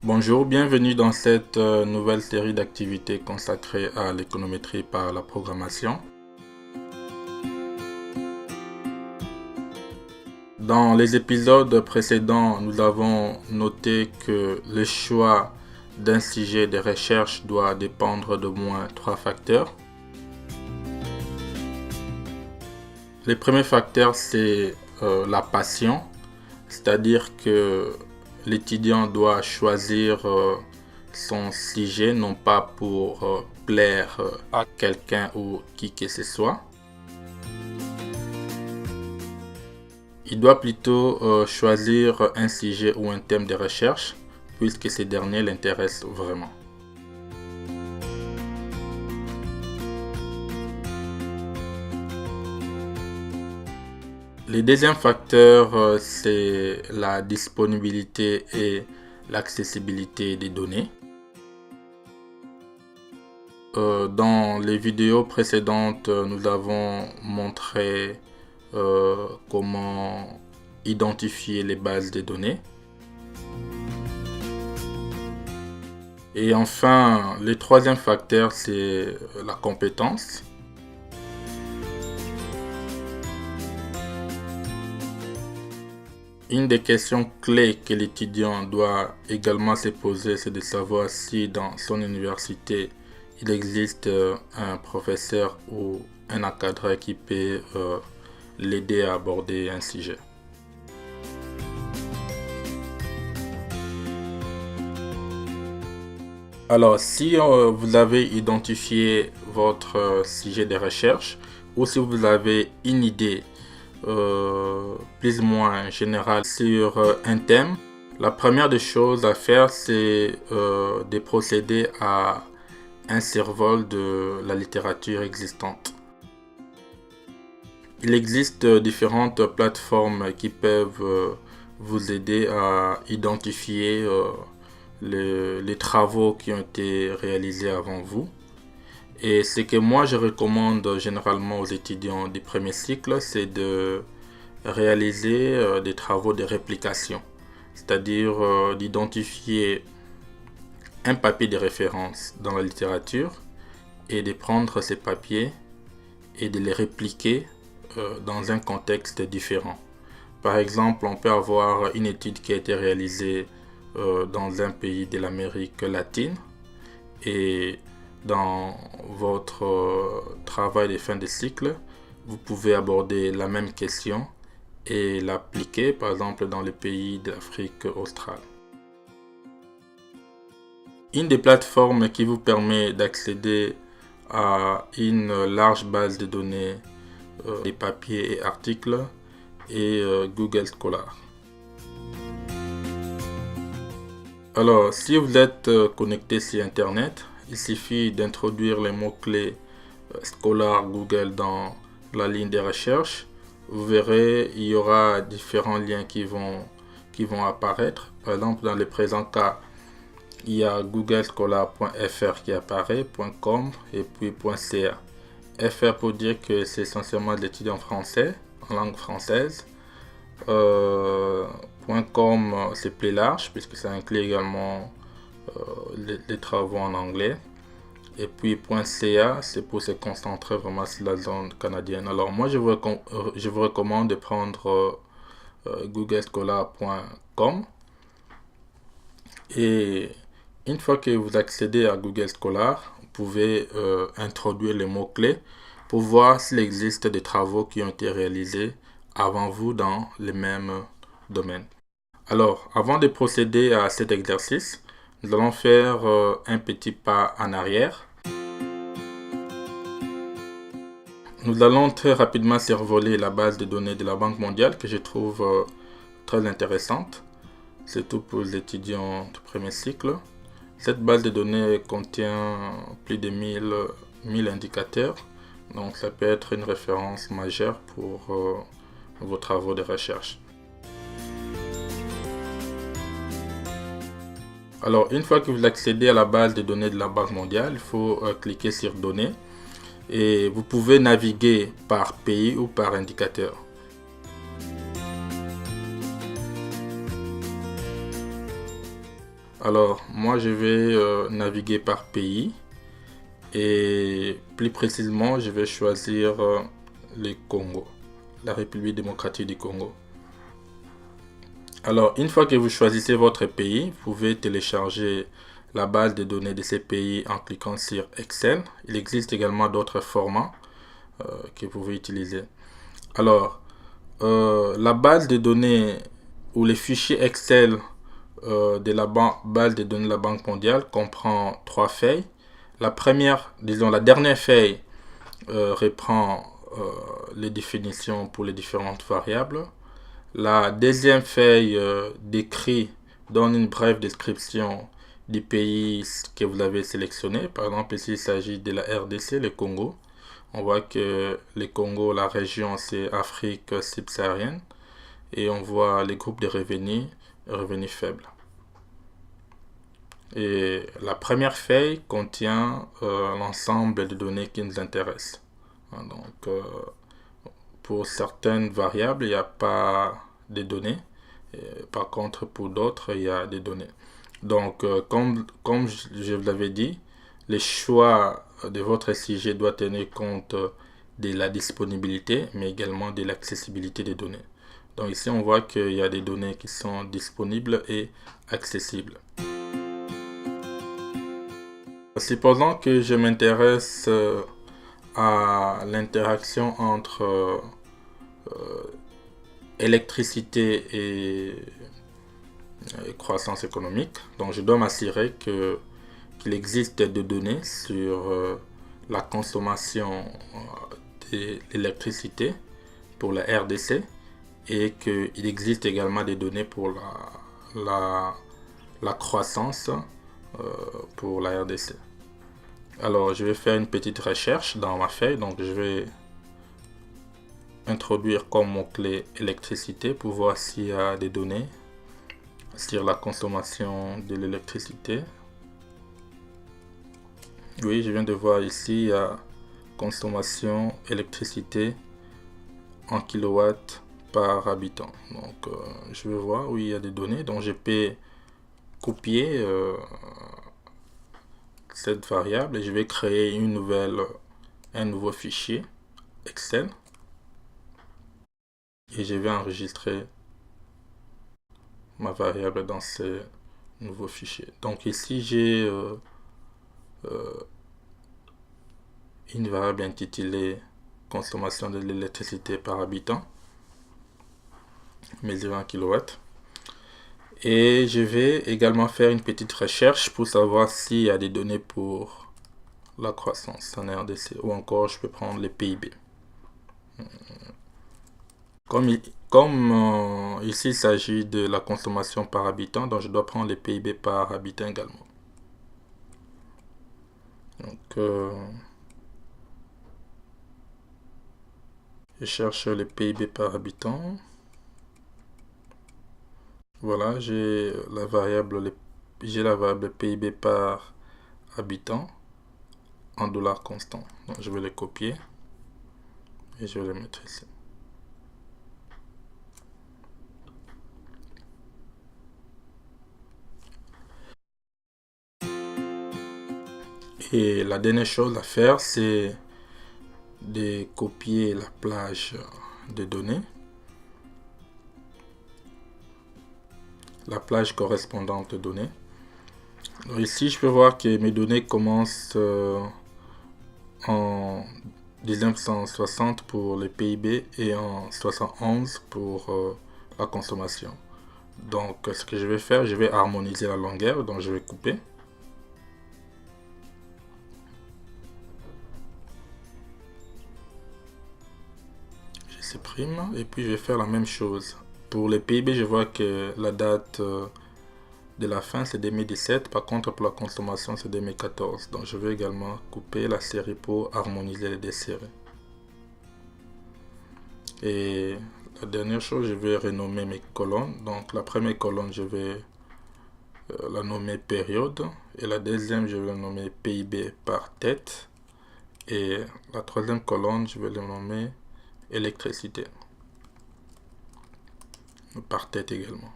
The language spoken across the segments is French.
Bonjour, bienvenue dans cette nouvelle série d'activités consacrée à l'économétrie par la programmation. Dans les épisodes précédents, nous avons noté que le choix d'un sujet de recherche doit dépendre d'au moins 3 facteurs. Le premier facteur, c'est la passion, c'est-à-dire que l'étudiant doit choisir son sujet non pas pour plaire à quelqu'un ou qui que ce soit. Il doit plutôt choisir un sujet ou un thème de recherche puisque ce dernier l'intéresse vraiment. Le deuxième facteur, c'est la disponibilité et l'accessibilité des données. Dans les vidéos précédentes, nous avons montré comment identifier les bases de données. Et enfin, le troisième facteur, c'est la compétence. Une des questions clés que l'étudiant doit également se poser, c'est de savoir si dans son université, il existe un professeur ou un encadreur qui peut l'aider à aborder un sujet. Alors, si vous avez identifié votre sujet de recherche ou si vous avez une idée plus ou moins générale sur un thème, la première des choses à faire, c'est de procéder à un survol de la littérature existante. Il existe différentes plateformes qui peuvent vous aider à identifier les travaux qui ont été réalisés avant vous. Et ce que moi je recommande généralement aux étudiants du premier cycle, c'est de réaliser des travaux de réplication, c'est-à-dire d'identifier un papier de référence dans la littérature et de prendre ces papiers et de les répliquer dans un contexte différent. Par exemple, on peut avoir une étude qui a été réalisée dans un pays de l'Amérique latine et dans votre travail de fin de cycle, vous pouvez aborder la même question et l'appliquer par exemple dans les pays d'Afrique australe. Une des plateformes qui vous permet d'accéder à une large base de données des papiers et articles est Google Scholar. Alors, si vous êtes connecté sur Internet, il suffit d'introduire les mots-clés Scholar Google dans la ligne de recherche. Vous verrez, il y aura différents liens qui vont apparaître. Par exemple, dans le présent cas, il y a googlescholar.fr qui apparaît, .com et puis .ca. FR pour dire que c'est essentiellement de l'étude en français, en langue française. .com c'est plus large puisque ça inclut également les travaux en anglais. Et puis .ca c'est pour se concentrer vraiment sur la zone canadienne. Alors moi je vous recommande de prendre googlescholar.com et une fois que vous accédez à Google Scholar, vous pouvez introduire les mots-clés pour voir s'il existe des travaux qui ont été réalisés avant vous dans les mêmes domaines. Alors, avant de procéder à cet exercice, nous allons faire un petit pas en arrière. Nous allons très rapidement survoler la base de données de la Banque mondiale que je trouve très intéressante, surtout pour les étudiants du premier cycle. Cette base de données contient plus de 1000 indicateurs, donc ça peut être une référence majeure pour vos travaux de recherche. Alors, une fois que vous accédez à la base de données de la Banque mondiale, il faut cliquer sur Données et vous pouvez naviguer par pays ou par indicateur. Alors, moi, je vais naviguer par pays et plus précisément, je vais choisir le Congo, la République démocratique du Congo. Alors, une fois que vous choisissez votre pays, vous pouvez télécharger la base de données de ces pays en cliquant sur Excel. Il existe également d'autres formats que vous pouvez utiliser. Alors, la base de données ou les fichiers Excel de la base de données de la Banque mondiale comprend 3 feuilles. La première, disons la dernière feuille, reprend les définitions pour les différentes variables. La deuxième feuille décrit, donne une brève description du pays que vous avez sélectionné. Par exemple, ici il s'agit de la RDC, le Congo. On voit que le Congo, la région, c'est Afrique subsaharienne. Et on voit les groupes de revenus faibles. Et la première feuille contient l'ensemble de données qui nous intéressent. Donc, pour certaines variables, il n'y a pas de données. Et par contre, pour d'autres, il y a des données. Donc, comme je vous l'avais dit, le choix de votre sujet doit tenir compte de la disponibilité, mais également de l'accessibilité des données. Donc ici, on voit qu'il y a des données qui sont disponibles et accessibles. Supposons que je m'intéresse à l'interaction entre électricité et croissance économique. Donc je dois m'assurer qu'il existe des données sur la consommation de l'électricité pour la RDC et qu'il existe également des données pour la croissance pour la RDC. Alors je vais faire une petite recherche dans ma feuille, donc je vais introduire comme mot-clé électricité pour voir s'il y a des données sur la consommation de l'électricité. Oui, je viens de voir ici, il y a consommation électricité en kilowatts par habitant. Donc je vais voir où il y a des données, donc je peux copier cette variable et je vais créer un nouveau fichier Excel et je vais enregistrer ma variable dans ce nouveau fichier. Donc ici j'ai une variable intitulée consommation de l'électricité par habitant, mesurée en kilowatts. Et je vais également faire une petite recherche pour savoir s'il y a des données pour la croissance en RDC, ou encore je peux prendre les PIB. Comme ici il s'agit de la consommation par habitant, donc je dois prendre les PIB par habitant également. Donc je cherche les PIB par habitant. Voilà, j'ai la variable PIB par habitant en dollars constants. Donc je vais les copier et je vais les mettre ici. Et la dernière chose à faire, c'est de copier la plage de données, la plage correspondante de données. Donc ici, je peux voir que mes données commencent en 1960 pour les PIB et en 71 pour la consommation. Donc ce que je vais faire, je vais harmoniser la longueur, donc je vais couper. Je supprime et puis je vais faire la même chose. Pour les PIB, je vois que la date de la fin c'est 2017, par contre pour la consommation c'est 2014. Donc je vais également couper la série pour harmoniser les deux séries. Et la dernière chose, je vais renommer mes colonnes. Donc la première colonne, je vais la nommer période. Et la deuxième, je vais la nommer PIB par tête. Et la troisième colonne, je vais la nommer électricité. Par tête également.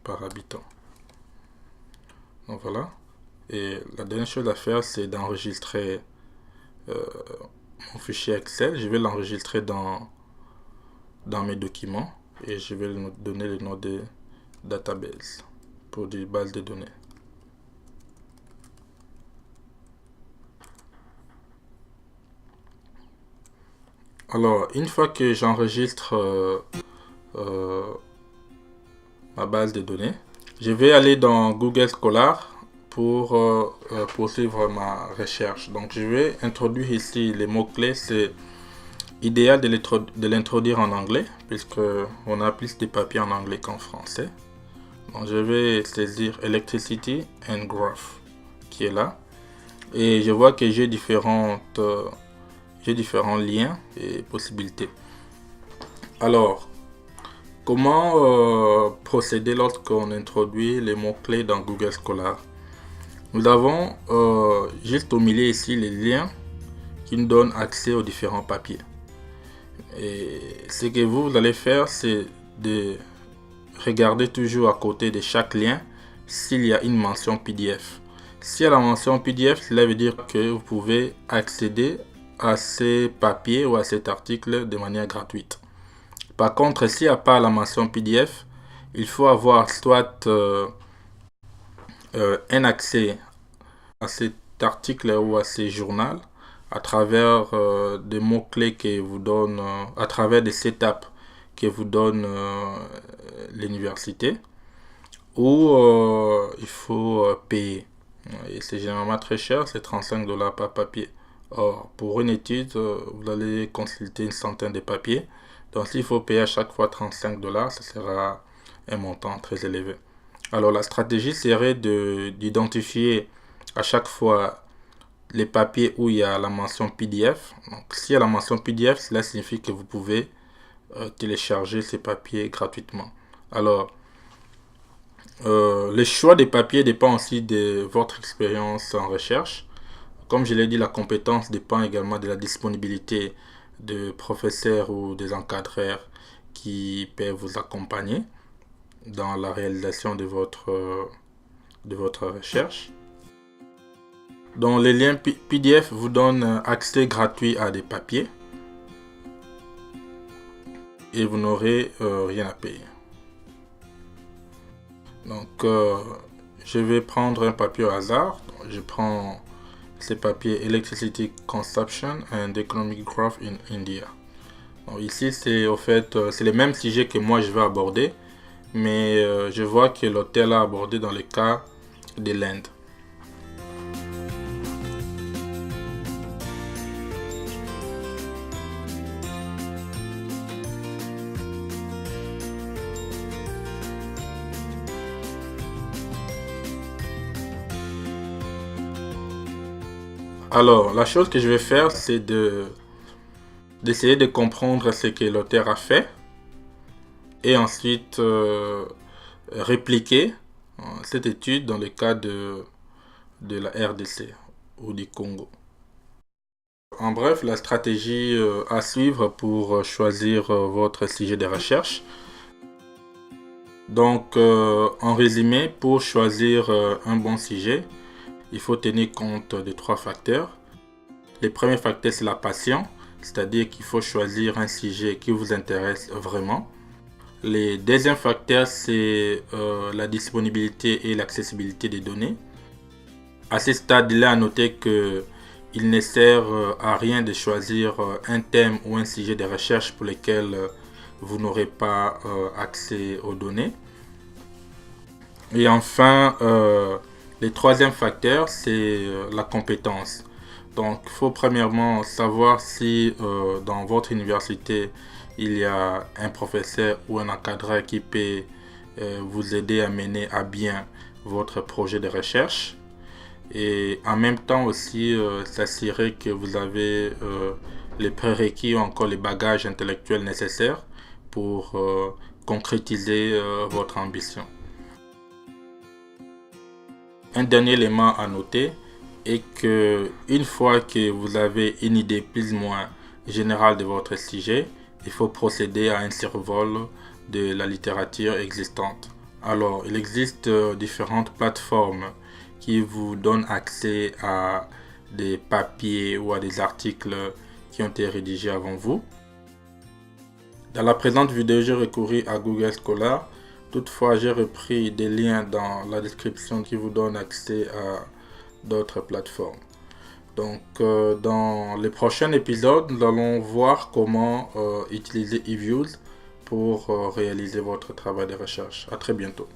Par habitant. Donc voilà. Et la dernière chose à faire, c'est d'enregistrer mon fichier Excel. Je vais l'enregistrer dans mes documents et je vais lui donner le nom de database pour des bases de données. Alors, une fois que j'enregistre ma base de données, je vais aller dans Google Scholar pour poursuivre ma recherche. Donc, je vais introduire ici les mots-clés. C'est idéal de l'introduire en anglais, puisque on a plus de papiers en anglais qu'en français. Donc, je vais saisir Electricity and Growth, qui est là. Et je vois que j'ai différents liens et possibilités. Alors, comment procéder lorsqu'on introduit les mots-clés dans Google Scholar? Nous avons juste au milieu ici les liens qui nous donnent accès aux différents papiers. Et ce que vous allez faire, c'est de regarder toujours à côté de chaque lien s'il y a une mention PDF. S'il y a la mention PDF, cela veut dire que vous pouvez accéder à ces papiers ou à cet article de manière gratuite. Par contre, s'il n'y a pas la mention PDF, il faut avoir soit un accès à cet article ou à ce journal à travers des mots-clés que vous donne, à travers des setups que vous donne l'université, ou il faut payer. Et c'est généralement très cher, c'est 35 $ par papier. Or, pour une étude, vous allez consulter une centaine de papiers. Donc, s'il faut payer à chaque fois 35 $, ce sera un montant très élevé. Alors, la stratégie serait d'identifier à chaque fois les papiers où il y a la mention PDF. Donc, s'il y a la mention PDF, cela signifie que vous pouvez télécharger ces papiers gratuitement. Alors, le choix des papiers dépend aussi de votre expérience en recherche. Comme je l'ai dit, la compétence dépend également de la disponibilité de professeurs ou des encadreurs qui peuvent vous accompagner dans la réalisation de votre recherche. Donc, les liens PDF vous donnent accès gratuit à des papiers et vous n'aurez rien à payer. Donc, je vais prendre un papier au hasard. Donc, je prends ces papiers Electricity Consumption and Economic Growth in India. Donc, ici, c'est au fait, c'est le même sujet que moi je vais aborder, mais je vois que l'auteur l'a abordé dans le cas de l'Inde. Alors, la chose que je vais faire, c'est d'essayer de comprendre ce que l'auteur a fait et ensuite répliquer cette étude dans le cas de la RDC ou du Congo. En bref, la stratégie à suivre pour choisir votre sujet de recherche. Donc, en résumé, pour choisir un bon sujet, il faut tenir compte de 3 facteurs. Le premier facteur, c'est la passion, c'est-à-dire qu'il faut choisir un sujet qui vous intéresse vraiment. Le deuxième facteur, c'est la disponibilité et l'accessibilité des données. À ce stade, il est à noter qu'il ne sert à rien de choisir un thème ou un sujet de recherche pour lequel vous n'aurez pas accès aux données. Et enfin, le troisième facteur, c'est la compétence. Donc, il faut premièrement savoir si dans votre université, il y a un professeur ou un encadreur qui peut vous aider à mener à bien votre projet de recherche. Et en même temps aussi, s'assurer que vous avez les prérequis ou encore les bagages intellectuels nécessaires pour concrétiser votre ambition. Un dernier élément à noter est que une fois que vous avez une idée plus ou moins générale de votre sujet, il faut procéder à un survol de la littérature existante. Alors, il existe différentes plateformes qui vous donnent accès à des papiers ou à des articles qui ont été rédigés avant vous. Dans la présente vidéo, j'ai recouru à Google Scholar. Toutefois, j'ai repris des liens dans la description qui vous donnent accès à d'autres plateformes. Donc, dans les prochains épisodes, nous allons voir comment utiliser eViews pour réaliser votre travail de recherche. À très bientôt.